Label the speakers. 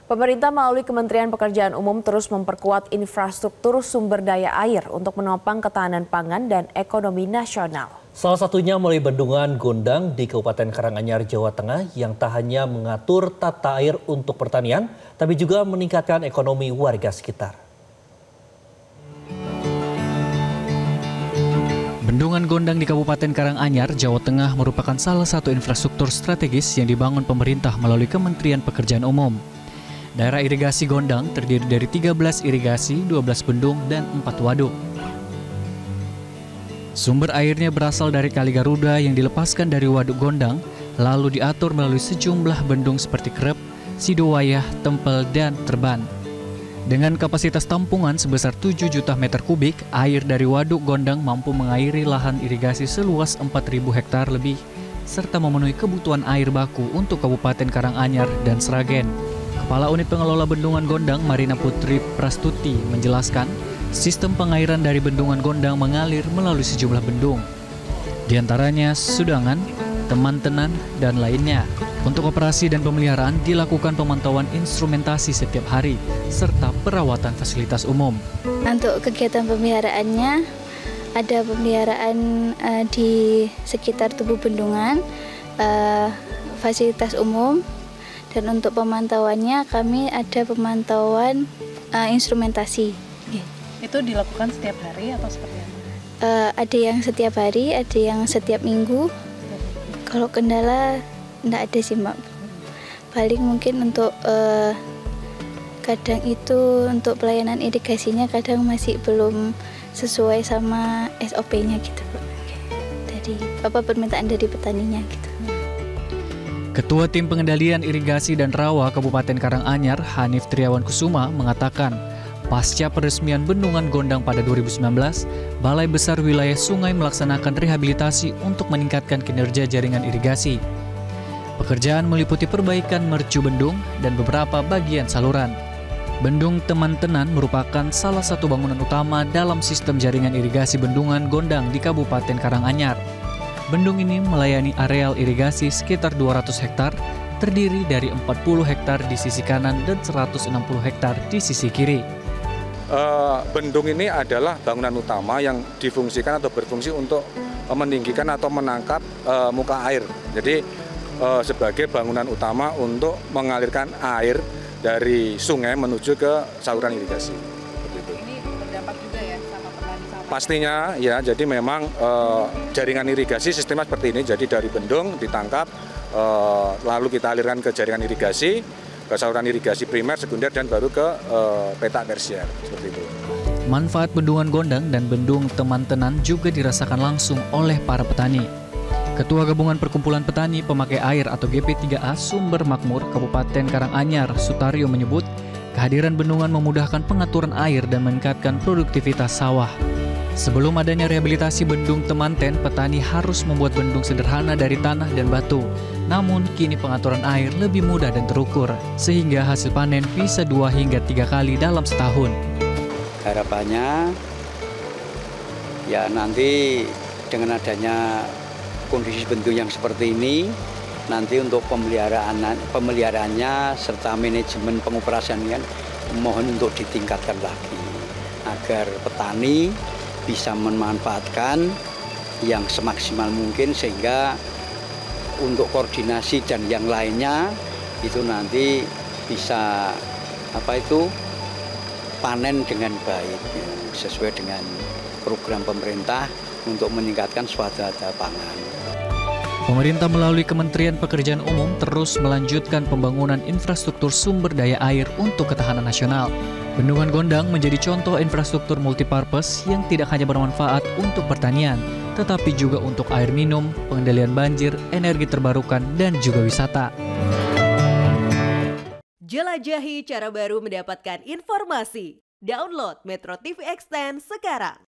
Speaker 1: Pemerintah melalui Kementerian Pekerjaan Umum terus memperkuat infrastruktur sumber daya air untuk menopang ketahanan pangan dan ekonomi nasional.
Speaker 2: Salah satunya melalui Bendungan Gondang di Kabupaten Karanganyar, Jawa Tengah yang tak hanya mengatur tata air untuk pertanian, tapi juga meningkatkan ekonomi warga sekitar.
Speaker 3: Bendungan Gondang di Kabupaten Karanganyar, Jawa Tengah merupakan salah satu infrastruktur strategis yang dibangun pemerintah melalui Kementerian Pekerjaan Umum. Daerah irigasi Gondang terdiri dari 13 irigasi, 12 bendung, dan 4 waduk. Sumber airnya berasal dari Kali Garuda yang dilepaskan dari Waduk Gondang, lalu diatur melalui sejumlah bendung seperti Krep, Sidowayah, Tempel, dan Terban. Dengan kapasitas tampungan sebesar 7 juta meter kubik, air dari Waduk Gondang mampu mengairi lahan irigasi seluas 4.000 hektar lebih, serta memenuhi kebutuhan air baku untuk Kabupaten Karanganyar dan Sragen. Kepala Unit Pengelola Bendungan Gondang, Marina Putri Prastuti, menjelaskan sistem pengairan dari Bendungan Gondang mengalir melalui sejumlah bendung, di antaranya Sudangan, Teman-Tenan, dan lainnya. Untuk operasi dan pemeliharaan dilakukan pemantauan instrumentasi setiap hari, serta perawatan fasilitas umum.
Speaker 4: Untuk kegiatan pemeliharaannya, ada pemeliharaan di sekitar tubuh bendungan, fasilitas umum, dan untuk pemantauannya kami ada pemantauan instrumentasi.
Speaker 5: Itu dilakukan setiap hari atau seperti apa?
Speaker 4: Ada yang setiap hari, ada yang setiap minggu. Kalau kendala enggak ada sih, Mbak. Paling mungkin untuk kadang itu untuk pelayanan irigasinya kadang masih belum sesuai sama SOP-nya gitu, Pak. Dari permintaan dari petaninya gitu.
Speaker 3: Ketua Tim Pengendalian Irigasi dan Rawa Kabupaten Karanganyar, Hanif Triawan Kusuma, mengatakan pasca peresmian Bendungan Gondang pada 2019, Balai Besar Wilayah Sungai melaksanakan rehabilitasi untuk meningkatkan kinerja jaringan irigasi. Pekerjaan meliputi perbaikan mercu bendung dan beberapa bagian saluran. Bendung Teman-Tenan merupakan salah satu bangunan utama dalam sistem jaringan irigasi Bendungan Gondang di Kabupaten Karanganyar. Bendung ini melayani areal irigasi sekitar 200 hektar, terdiri dari 40 hektar di sisi kanan dan 160 hektar di sisi kiri.
Speaker 6: Bendung ini adalah bangunan utama yang difungsikan atau berfungsi untuk meninggikan atau menangkap muka air. Jadi sebagai bangunan utama untuk mengalirkan air dari sungai menuju ke saluran irigasi.
Speaker 5: Ini berdampak juga ya sama petani sama?
Speaker 6: Pastinya ya, jadi memang jaringan irigasi sistemnya seperti ini. Jadi dari bendung ditangkap, lalu kita alirkan ke jaringan irigasi, ke saluran irigasi primer, sekunder, dan baru ke petak tersier, seperti itu.
Speaker 3: Manfaat Bendungan Gondang dan Bendung Teman-Tenan juga dirasakan langsung oleh para petani. Ketua Gabungan Perkumpulan Petani Pemakai Air atau GP3A Sumber Makmur Kabupaten Karanganyar, Sutaryo, menyebut kehadiran bendungan memudahkan pengaturan air dan meningkatkan produktivitas sawah. Sebelum adanya rehabilitasi Bendung Temanten, petani harus membuat bendung sederhana dari tanah dan batu. Namun kini pengaturan air lebih mudah dan terukur, sehingga hasil panen bisa 2 hingga 3 kali dalam setahun.
Speaker 7: Harapannya ya nanti dengan adanya kondisi bendung yang seperti ini, nanti untuk pemeliharaannya serta manajemen pengoperasiannya mohon untuk ditingkatkan lagi agar petani bisa memanfaatkan yang semaksimal mungkin, sehingga untuk koordinasi dan yang lainnya itu nanti bisa panen dengan baik sesuai dengan program pemerintah untuk meningkatkan swadaya pangan.
Speaker 3: Pemerintah melalui Kementerian Pekerjaan Umum terus melanjutkan pembangunan infrastruktur sumber daya air untuk ketahanan nasional. Bendungan Gondang menjadi contoh infrastruktur multipurpose yang tidak hanya bermanfaat untuk pertanian, tetapi juga untuk air minum, pengendalian banjir, energi terbarukan, dan juga wisata.
Speaker 8: Jelajahi cara baru mendapatkan informasi. Download Metro TV Extend sekarang.